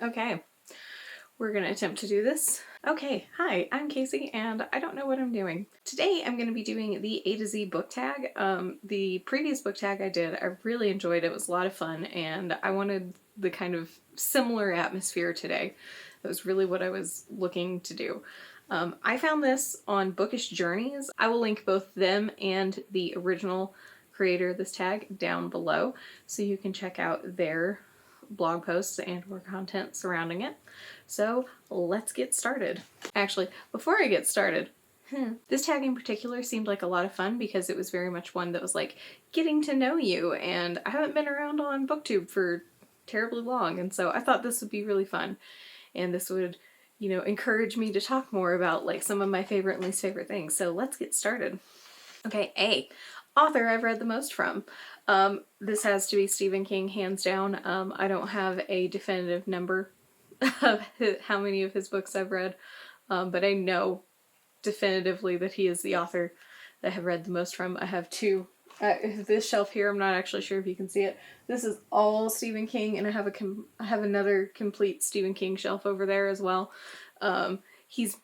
Okay, we're gonna attempt to do this. Okay, hi, I'm Casey and I don't know what I'm doing. Today I'm gonna be doing the A to Z book tag. The previous book tag I did, I really enjoyed it. It was a lot of fun and I wanted the kind of similar atmosphere today. That was really what I was looking to do. I found this on Bookish Journeys. I will link both them and the original creator of this tag down below so you can check out their blog posts and or content surrounding it. So let's get started. Actually, before I get started, this tag in particular seemed like a lot of fun because it was very much one that was like getting to know you, and I haven't been around on BookTube for terribly long, and so I thought this would be really fun, and this would, you know, encourage me to talk more about like some of my favorite and least favorite things. So let's get started. Okay, A. Author I've read the most from. This has to be Stephen King, hands down. I don't have a definitive number of how many of his books I've read, but I know definitively that he is the author that I have read the most from. I have two. This shelf here, I'm not actually sure if you can see it. This is all Stephen King, and I have another complete Stephen King shelf over there as well. He's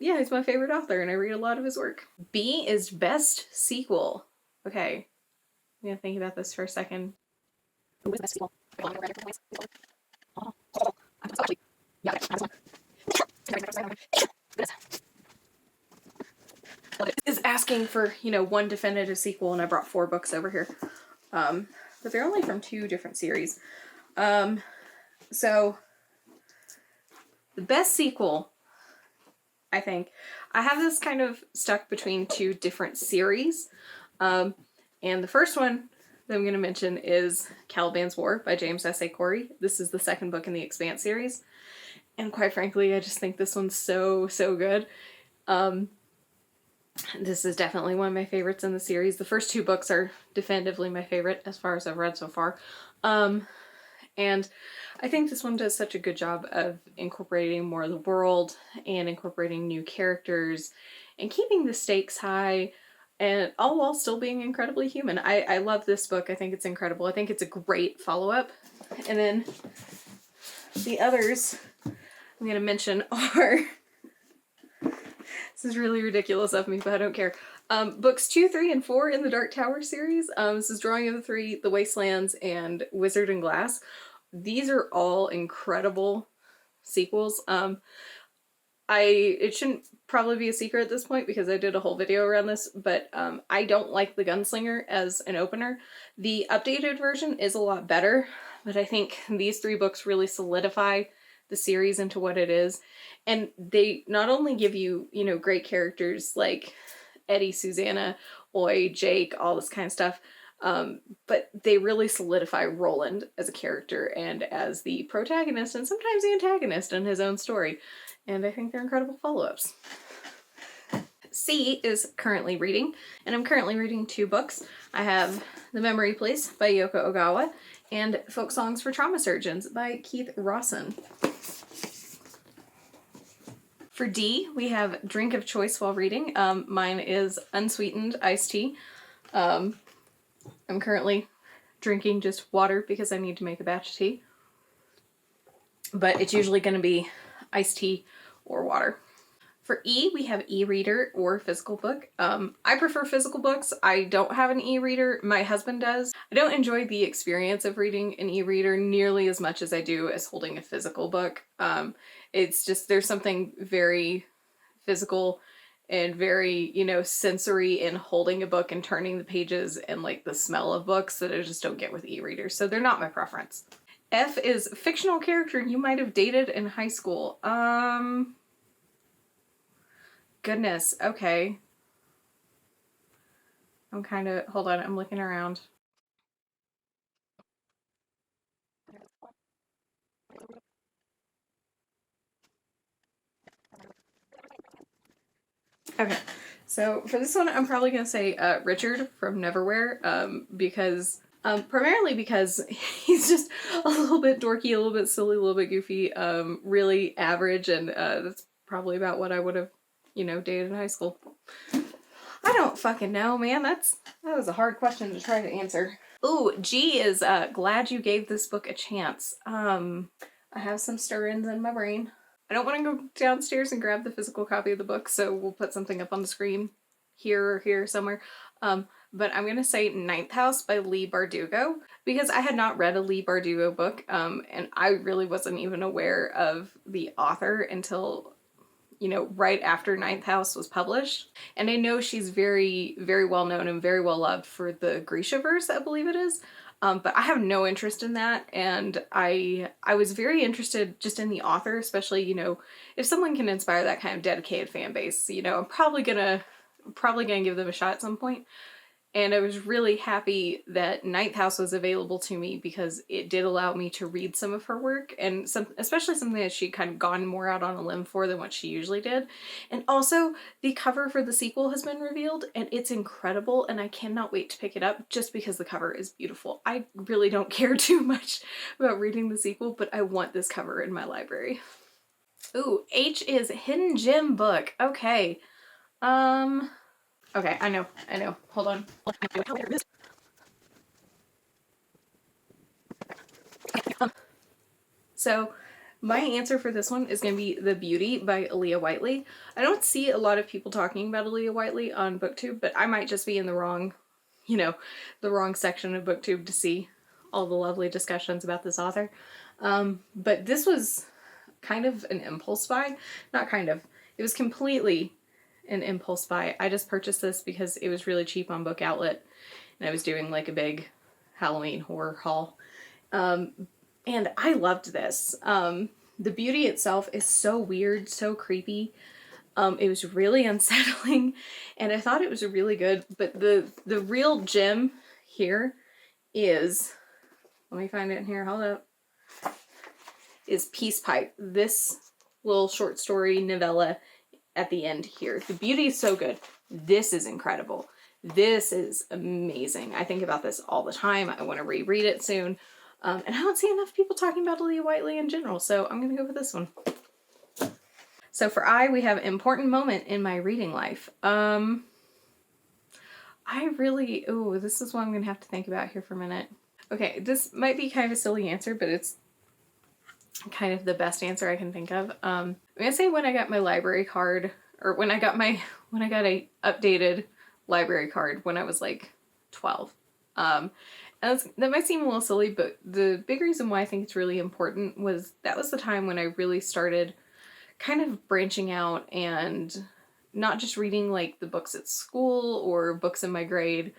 my favorite author, and I read a lot of his work. B is best sequel. Okay, I'm gonna think about this for a second. What is the best sequel? Is asking for, you know, one definitive sequel, and I brought 4 books over here. But they're only from 2 different series. So the best sequel, I think, I have this kind of stuck between 2 different series. And the first one that I'm going to mention is Caliban's War by James S.A. Corey. This is the second book in the Expanse series. And quite frankly, I just think this one's so good. This is definitely one of my favorites in the series. The first 2 books are definitively my favorite as far as I've read so far. And I think this one does such a good job of incorporating more of the world and incorporating new characters and keeping the stakes high, and all while still being incredibly human. I love this book. I think it's incredible. I think it's a great follow-up. And then the others I'm going to mention are... This is really ridiculous of me, but I don't care. Books 2, 3, and 4 in the Dark Tower series. This is Drawing of the Three, The Wastelands, and Wizard and Glass. These are all incredible sequels. It shouldn't probably be a secret at this point because I did a whole video around this, but I don't like The Gunslinger as an opener. The updated version is a lot better, but I think these 3 books really solidify the series into what it is. And they not only give you, you know, great characters like Eddie, Susanna, Oi, Jake, all this kind of stuff, but they really solidify Roland as a character and as the protagonist and sometimes the antagonist in his own story. And I think they're incredible follow-ups. C is currently reading, and I'm currently reading 2 books. I have The Memory Place by Yoko Ogawa and Folk Songs for Trauma Surgeons by Keith Rawson. For D, we have Drink of Choice while reading. Mine is unsweetened iced tea. I'm currently drinking just water because I need to make a batch of tea. But it's usually going to be iced tea or water. For E, we have e-reader or physical book. I prefer physical books. I don't have an e-reader. My husband does. I don't enjoy the experience of reading an e-reader nearly as much as I do as holding a physical book. It's just, there's something very physical and very, you know, sensory in holding a book and turning the pages and like the smell of books that I just don't get with e-readers. So they're not my preference. F is fictional character you might have dated in high school. Goodness, okay. I'm kind of, hold on, I'm looking around. Okay, so for this one, I'm probably gonna say Richard from Neverwhere, because primarily because he's just a little bit dorky, a little bit silly, a little bit goofy, really average, and that's probably about what I would have, you know, dated in high school. I don't fucking know, man. That was a hard question to try to answer. Ooh, G is glad you gave this book a chance. I have some stir-ins in my brain. I don't want to go downstairs and grab the physical copy of the book, so we'll put something up on the screen here or here somewhere. But I'm going to say Ninth House by Leigh Bardugo, because I had not read a Leigh Bardugo book, and I really wasn't even aware of the author until, you know, right after Ninth House was published. And I know she's very, very well known and very well loved for the Grishaverse, I believe it is. But I have no interest in that, and I was very interested just in the author, especially, you know, if someone can inspire that kind of dedicated fan base, you know, I'm probably gonna give them a shot at some point. And I was really happy that Ninth House was available to me because it did allow me to read some of her work, and especially something that she'd kind of gone more out on a limb for than what she usually did. And also, the cover for the sequel has been revealed, and it's incredible, and I cannot wait to pick it up just because the cover is beautiful. I really don't care too much about reading the sequel, but I want this cover in my library. Ooh, H is Hidden Gem book. Okay. Okay, I know. Hold on. So, my answer for this one is going to be The Beauty by Aaliyah Whiteley. I don't see a lot of people talking about Aaliyah Whiteley on BookTube, but I might just be in the wrong, you know, the wrong section of BookTube to see all the lovely discussions about this author. But this was kind of an impulse buy. Not kind of. It was completely an impulse buy. I just purchased this because it was really cheap on Book Outlet, and I was doing like a big Halloween horror haul. And I loved this. The beauty itself is so weird, so creepy. It was really unsettling, and I thought it was really good, but the real gem here is, let me find it in here, hold up, is Peace Pipe. This little short story novella at the end here. The beauty is so good. This is incredible. This is amazing. I think about this all the time. I want to reread it soon. And I don't see enough people talking about Aaliyah Whiteley in general, so I'm going to go with this one. So for I, we have important moment in my reading life. I really, this is what I'm going to have to think about here for a minute. Okay, this might be kind of a silly answer, but it's kind of the best answer I can think of. I'm going to say when I got my library card, or when I got a updated library card when I was like 12. And that might seem a little silly, but the big reason why I think it's really important was that was the time when I really started kind of branching out and not just reading like the books at school or books in my grade.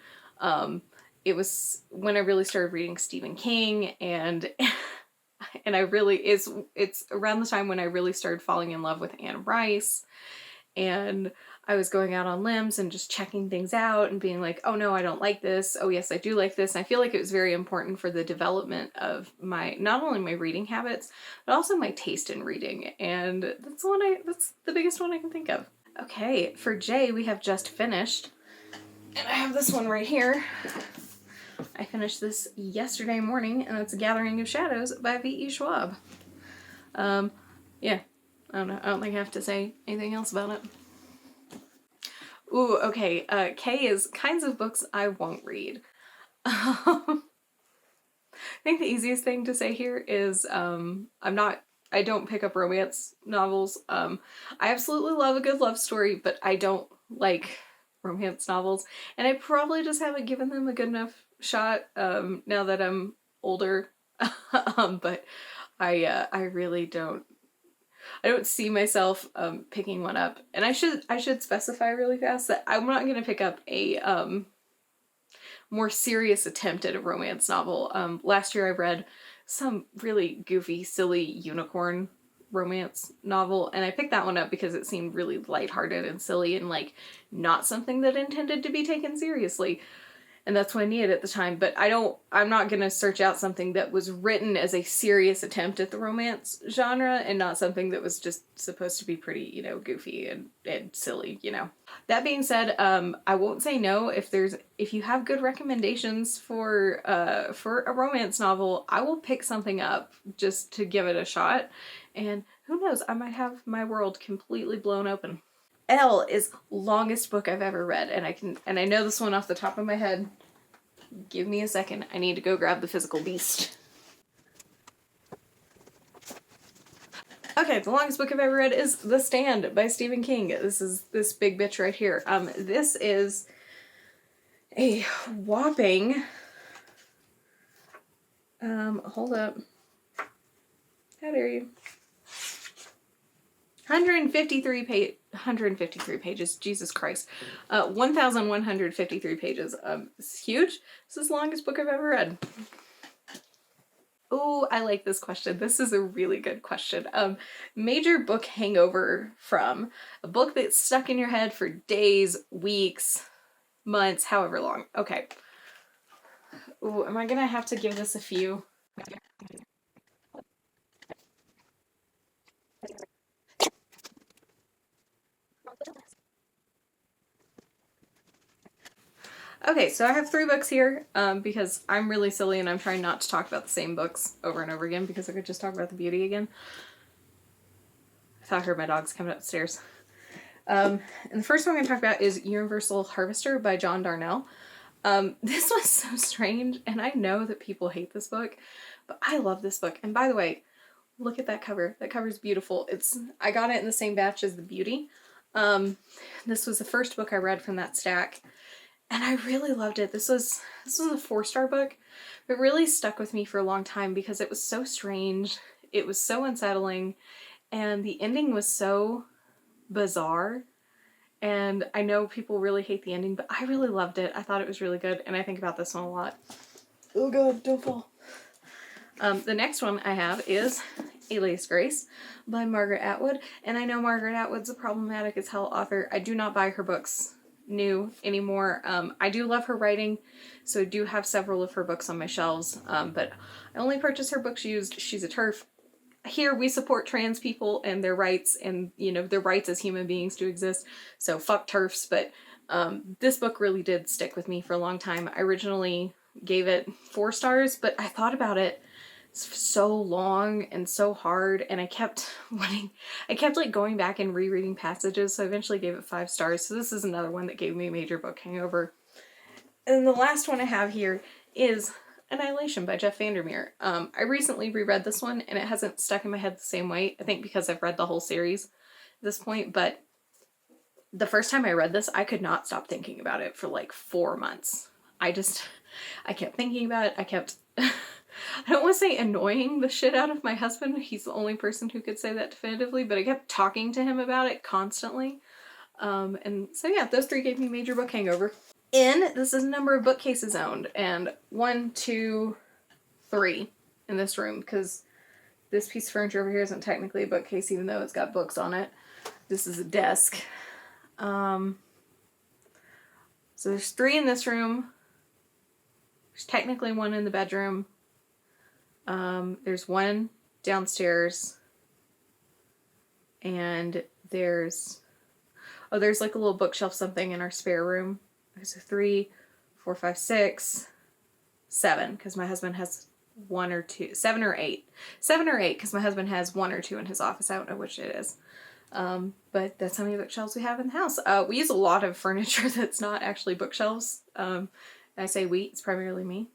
It was when I really started reading Stephen King, and I really, it's around the time when I really started falling in love with Anne Rice, and I was going out on limbs and just checking things out and being like, oh no, I don't like this. Oh yes, I do like this. And I feel like it was very important for the development of not only my reading habits, but also my taste in reading. And that's the biggest one I can think of. Okay, for J, we have Just Finished. And I have this one right here. I finished this yesterday morning, and it's Gathering of Shadows by V.E. Schwab. Yeah, I don't know. I don't think I have to say anything else about it. Ooh, okay. K is kinds of books I won't read. I think the easiest thing to say here is I don't pick up romance novels. I absolutely love a good love story, but I don't like romance novels, and I probably just haven't given them a good enough shot now that I'm older. But I really don't see myself picking one up. And I should specify really fast that I'm not going to pick up a more serious attempt at a romance novel. Last year I read some really goofy, silly unicorn romance novel, and I picked that one up because it seemed really lighthearted and silly and like not something that intended to be taken seriously. And that's what I needed at the time. But I'm not going to search out something that was written as a serious attempt at the romance genre and not something that was just supposed to be pretty, goofy and silly, That being said, I won't say no if you have good recommendations for a romance novel. I will pick something up just to give it a shot. And who knows, I might have my world completely blown open. L is longest book I've ever read, and I know this one off the top of my head. Give me a second. I need to go grab the physical beast. Okay, the longest book I've ever read is The Stand by Stephen King. This is this big bitch right here. This is a whopping, hold up. How dare you? 153 pages. Jesus Christ. 1,153 pages. It's huge. This is the longest book I've ever read. Oh, I like this question. This is a really good question. Major book hangover from a book that's stuck in your head for days, weeks, months, however long. Okay. Ooh, am I gonna have to give this a few? Okay, so I have 3 books here because I'm really silly and I'm trying not to talk about the same books over and over again because I could just talk about the beauty again. I thought I heard my dogs coming upstairs. And the first one I'm going to talk about is Universal Harvester by John Darnell. This was so strange, and I know that people hate this book, but I love this book. And by the way, look at that cover. That cover's beautiful. I got it in the same batch as The Beauty. This was the first book I read from that stack. And I really loved it. This was a 4-star book. It really stuck with me for a long time because it was so strange. It was so unsettling. And the ending was so bizarre. And I know people really hate the ending, but I really loved it. I thought it was really good. And I think about this one a lot. Oh God, don't fall. The next one I have is Elise Grace by Margaret Atwood. And I know Margaret Atwood's a problematic as hell author. I do not buy her books new anymore. I do love her writing, so I do have several of her books on my shelves, but I only purchase her books used. She's a TERF. Here we support trans people and their rights, and you know, their rights as human beings to exist, so fuck TERFs. But this book really did stick with me for a long time. I originally gave it 4 stars, but I thought about it so long and so hard, and I kept like going back and rereading passages, so I eventually gave it 5 stars. So this is another one that gave me a major book hangover. And the last one I have here is Annihilation by Jeff Vandermeer. I recently reread this one, and it hasn't stuck in my head the same way, I think because I've read the whole series at this point, but the first time I read this, I could not stop thinking about it for like 4 months. I kept thinking about it. I kept I don't want to say annoying the shit out of my husband. He's the only person who could say that definitively, but I kept talking to him about it constantly. And so yeah, those 3 gave me major book hangover. This is a number of bookcases owned, and 1, 2, 3 in this room, because this piece of furniture over here isn't technically a bookcase even though it's got books on it. This is a desk. So there's 3 in this room. There's technically 1 in the bedroom. There's 1 downstairs, and there's like a little bookshelf something in our spare room. There's a 3, 4, 5, 6, 7, because my husband has 1 or 2, 7 or 8. 7 or 8, because my husband has 1 or 2 in his office. I don't know which it is. But that's how many bookshelves we have in the house. We use a lot of furniture that's not actually bookshelves. I say we, it's primarily me.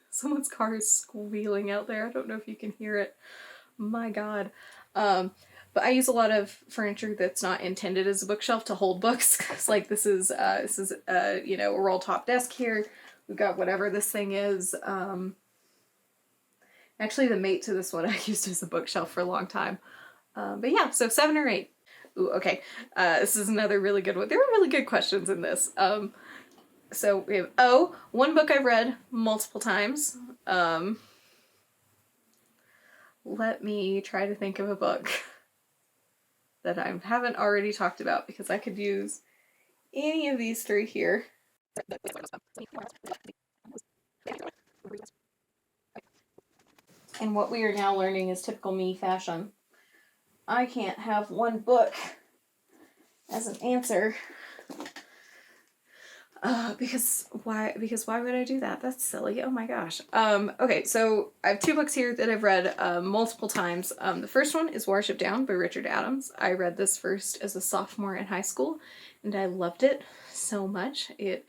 Someone's car is squealing out there. I don't know if you can hear it. My God. But I use a lot of furniture that's not intended as a bookshelf to hold books. Cause like this is you know, a roll top desk here. We've got whatever this thing is. Actually the mate to this one I used as a bookshelf for a long time. But yeah, so 7 or 8. Ooh, okay. This is another really good one. There are really good questions in this. So we have, 1 book I've read multiple times. Let me try to think of a book that I haven't already talked about, because I could use any of these 3 here. And what we are now learning is typical me fashion. I can't have 1 book as an answer. Because why would I do that? That's silly. Oh my gosh. Okay, so I have 2 books here that I've read multiple times. The first one is Watership Down by Richard Adams. I read this first as a sophomore in high school, and I loved it so much. It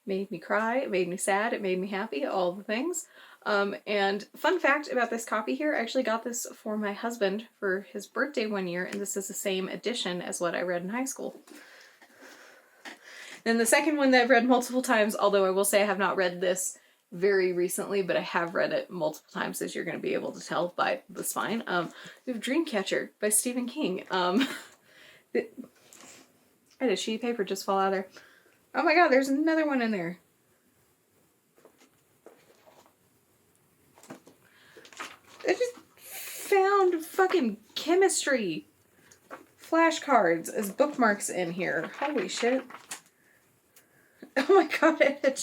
made me cry, it made me sad, it made me happy, all the things. And fun fact about this copy here, I actually got this for my husband for his birthday one year, and this is the same edition as what I read in high school. Then the second one that I've read multiple times, although I will say I have not read this very recently, but I have read it multiple times, as you're going to be able to tell by the spine. We have Dreamcatcher by Stephen King. I had a sheet of paper just fall out of there. Oh my god, there's another one in there. I just found fucking chemistry flashcards as bookmarks in here. Holy shit. Oh my god, I had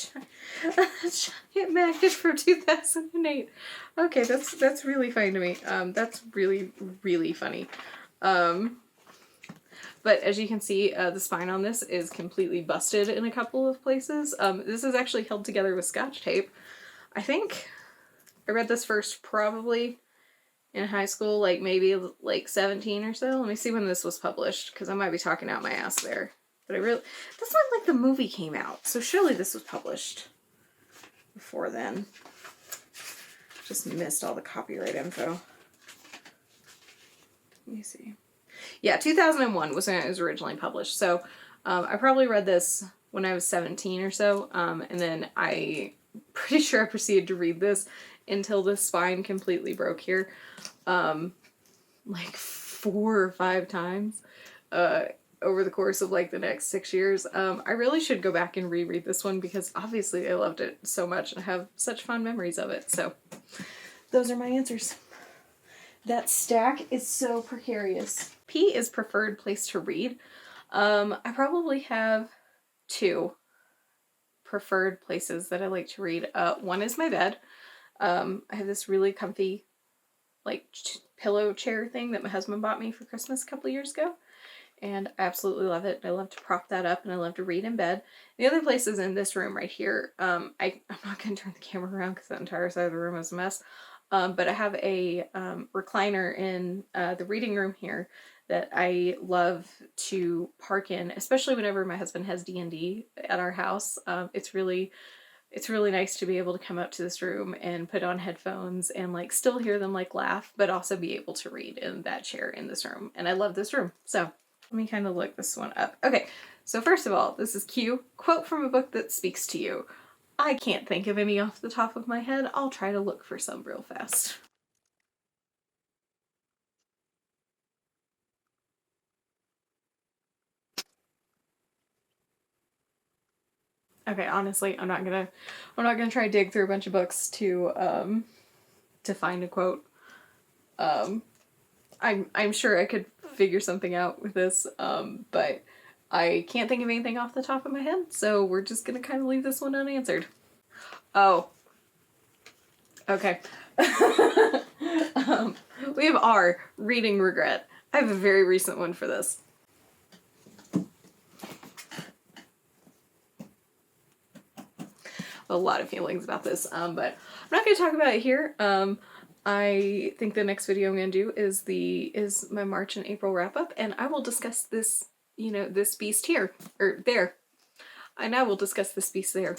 a giant magnet from 2008. Okay, that's really funny to me. That's really, really funny. But as you can see, the spine on this is completely busted in a couple of places. This is actually held together with Scotch tape. I think I read this first probably in high school, like maybe like 17 or so. Let me see when this was published, because I might be talking out my ass there. But that's when like the movie came out, so surely this was published before then. Just missed all the copyright info. Let me see. Yeah, 2001 was when it was originally published. So I probably read this when I was 17 or so, and then pretty sure I proceeded to read this until the spine completely broke here, like 4 or 5 times over the course of like the next 6 years. I really should go back and reread this one, because obviously I loved it so much and I have such fond memories of it. So those are my answers. That stack is so precarious. P is preferred place to read. I probably have 2 preferred places that I like to read. One is my bed. I have this really comfy like pillow chair thing that my husband bought me for Christmas a couple of years ago, and I absolutely love it. I love to prop that up and I love to read in bed. The other place is in this room right here. I'm not going to turn the camera around because that entire side of the room is a mess. But I have a recliner in the reading room here that I love to park in, especially whenever my husband has D&D at our house. It's really nice to be able to come up to this room and put on headphones and like still hear them like laugh, but also be able to read in that chair in this room. And I love this room. So let me kind of look this one up. Okay, so first of all, this is Q, quote from a book that speaks to you. I can't think of any off the top of my head. I'll try to look for some real fast. Okay, honestly, I'm not gonna try to dig through a bunch of books to find a quote. I'm sure I could figure something out with this, but I can't think of anything off the top of my head, so we're just gonna kind of leave this one unanswered. Oh. Okay. We have R, reading regret. I have a very recent one for this. A lot of feelings about this, but I'm not going to talk about it here. I think the next video I'm going to do is my March and April wrap up, and I will discuss this, this beast here, or there. And I will discuss this beast there.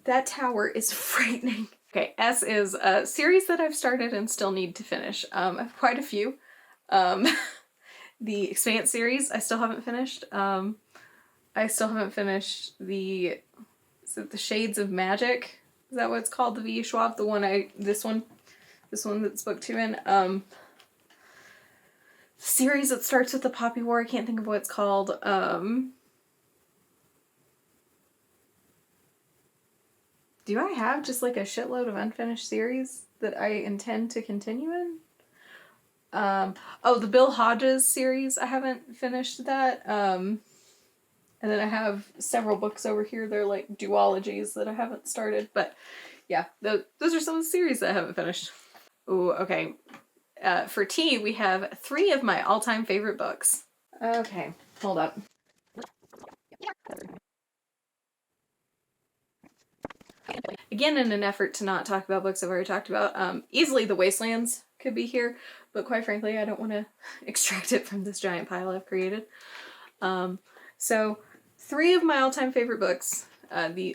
That tower is frightening. Okay, S is a series that I've started and still need to finish. I have quite a few. The Expanse series I still haven't finished. I still haven't finished the Shades of Magic. Is that what it's called? The V. Schwab, this one that's book 2 in. The series that starts with the Poppy War, I can't think of what it's called. Do I have just like a shitload of unfinished series that I intend to continue in? Oh, the Bill Hodges series, I haven't finished that. And then I have several books over here. They're like duologies that I haven't started. But yeah, those are some of the series that I haven't finished. Ooh, okay. For T, we have 3 of my all-time favorite books. Okay, hold up. Again, in an effort to not talk about books I've already talked about, easily The Wastelands could be here, but quite frankly, I don't want to extract it from this giant pile I've created. So 3 of my all-time favorite books,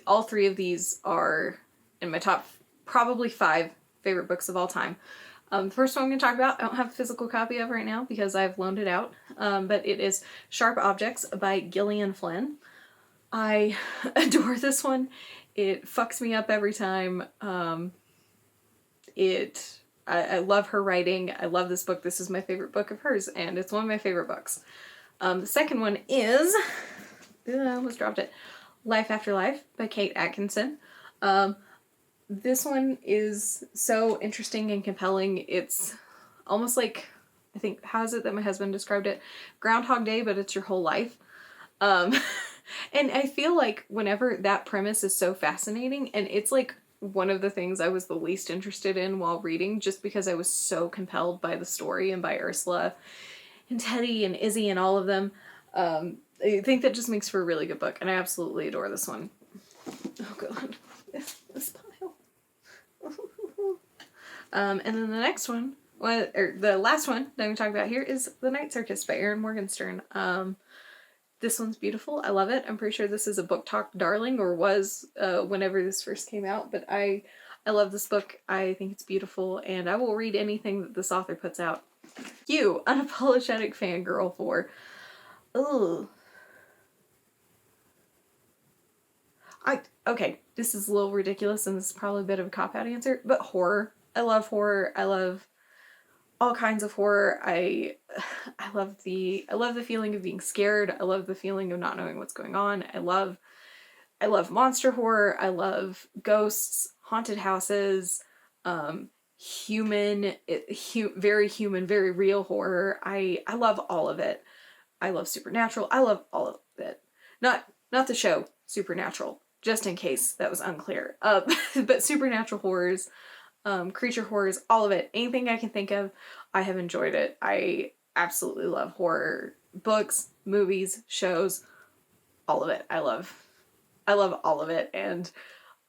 all 3 of these are in my top probably 5 favorite books of all time. The first one I'm going to talk about, I don't have a physical copy of right now because I've loaned it out, but it is Sharp Objects by Gillian Flynn. I adore this one. It fucks me up every time. I love her writing. I love this book. This is my favorite book of hers, and it's one of my favorite books. The second one is, I almost dropped it, Life After Life by Kate Atkinson. This one is so interesting and compelling. It's almost like, I think, how is it that my husband described it? Groundhog Day, but it's your whole life. And I feel like whenever that premise is so fascinating, and it's like one of the things I was the least interested in while reading, just because I was so compelled by the story and by Ursula and Teddy and Izzy and all of them. I think that just makes for a really good book, and I absolutely adore this one. Oh god, this pile. And then the next one, the last one that I'm going to talk about here is The Night Circus by Erin Morgenstern. This one's beautiful. I love it. I'm pretty sure this is a book talk darling, or was whenever this first came out, but I love this book. I think it's beautiful, and I will read anything that this author puts out. You, Unapologetic Fangirl for. Ugh. Okay, this is a little ridiculous, and this is probably a bit of a cop-out answer, but horror. I love horror. I love all kinds of horror. I love the feeling of being scared. I love the feeling of not knowing what's going on. I love monster horror. I love ghosts, haunted houses, very human, very real horror. I love all of it. I love supernatural. I love all of it. Not the show Supernatural, just in case that was unclear. But supernatural horrors, creature horrors, all of it. Anything I can think of, I have enjoyed it. I absolutely love horror books, movies, shows, all of it. I love all of it, and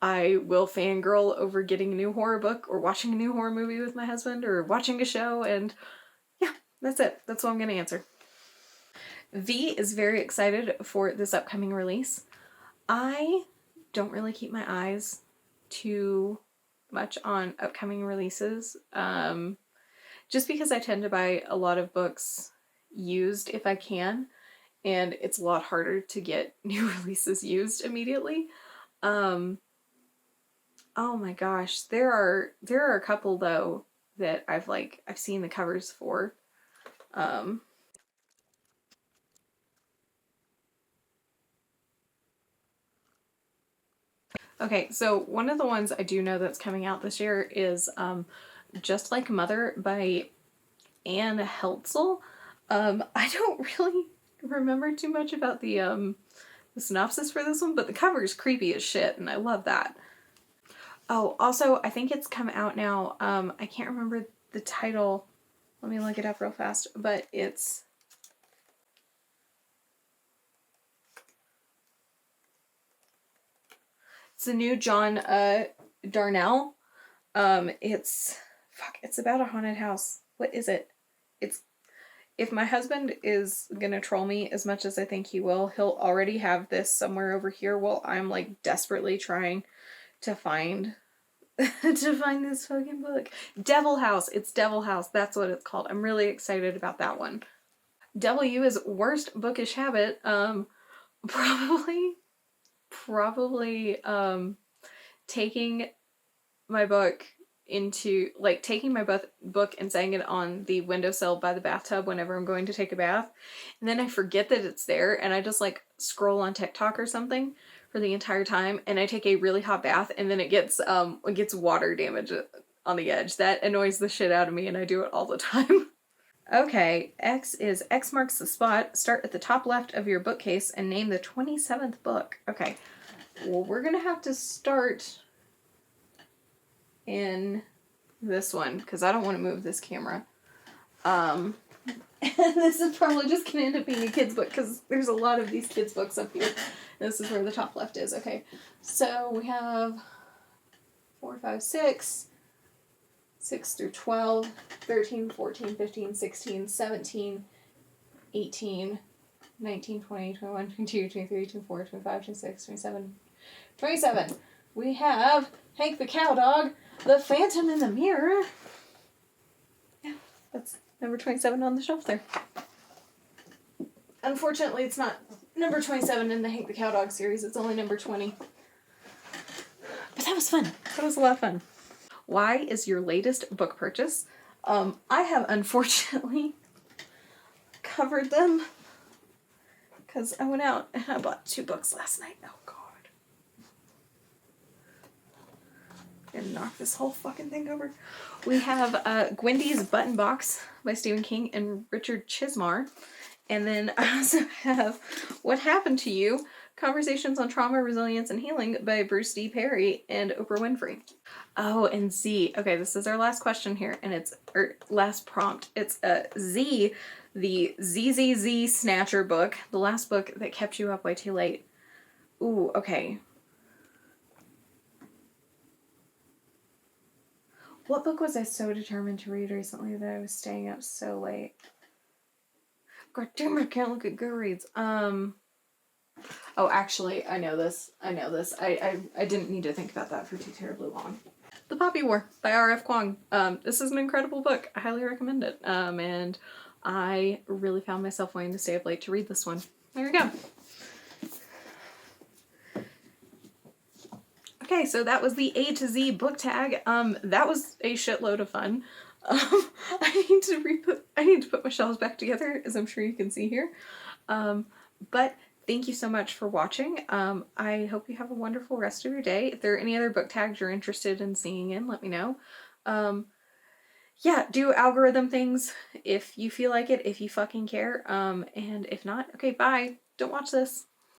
I will fangirl over getting a new horror book or watching a new horror movie with my husband or watching a show, and yeah, that's it. That's what I'm going to answer. V is very excited for this upcoming release. I don't really keep my eyes too much on upcoming releases, just because I tend to buy a lot of books used if I can, and it's a lot harder to get new releases used immediately. Oh my gosh, there are a couple though that I've seen the covers for. Okay, so one of the ones I do know that's coming out this year is Just Like Mother by Anne Heltzel. I don't really remember too much about the synopsis for this one, but the cover is creepy as shit, and I love that. Oh, also, I think it's come out now. I can't remember the title. Let me look it up real fast, but it's the new John Darnell. It's about a haunted house. What is it? If my husband is gonna troll me as much as I think he will, he'll already have this somewhere over here while I'm like desperately trying to find this fucking book. Devil House. It's Devil House. That's what it's called. I'm really excited about that one. W is Worst Bookish Habit. Probably taking my book and setting it on the windowsill by the bathtub whenever I'm going to take a bath, and then I forget that it's there, and I just like scroll on TikTok or something for the entire time, and I take a really hot bath, and then it gets water damage on the edge. That annoys the shit out of me, and I do it all the time. Okay, X marks the spot. Start at the top left of your bookcase and name the 27th book. Okay, well, we're gonna have to start in this one because I don't want to move this camera. And this is probably just gonna end up being a kid's book because there's a lot of these kids' books up here. This is where the top left is. Okay, so we have 4, 5, 6 through 12, 13, 14, 15, 16, 17, 18, 19, 20, 21, 22, 23, 24, 25, 26, 27, 27. We have Hank the Cow Dog The Phantom in the Mirror. Yeah, that's number 27 on the shelf there. Unfortunately, it's not number 27 in the Hank the Cowdog series. It's only number 20. But that was fun. That was a lot of fun. Why is your latest book purchase? I have unfortunately covered them because I went out and I bought 2 books last night. Oh god. I'm gonna knock this whole fucking thing over. We have Gwendy's Button Box by Stephen King and Richard Chismar. And then I also have What Happened to You? Conversations on Trauma, Resilience, and Healing by Bruce D. Perry and Oprah Winfrey. Oh, and Z. Okay, this is our last question here, and it's our last prompt. It's Z, the ZZZ Snatcher book, the last book that kept you up way too late. Ooh, okay. What book was I so determined to read recently that I was staying up so late? God damn it, I can't look at Goodreads. Oh, actually, I know this. I didn't need to think about that for too terribly long. The Poppy War by R.F. Kuang. This is an incredible book. I highly recommend it. And I really found myself wanting to stay up late to read this one. There you go. Okay, so that was the A to Z book tag. That was a shitload of fun. I need to put my shelves back together, as I'm sure you can see here. But thank you so much for watching. I hope you have a wonderful rest of your day. If there are any other book tags you're interested in seeing in, let me know. Yeah, do algorithm things if you feel like it, if you fucking care. And if not, okay, bye. Don't watch this.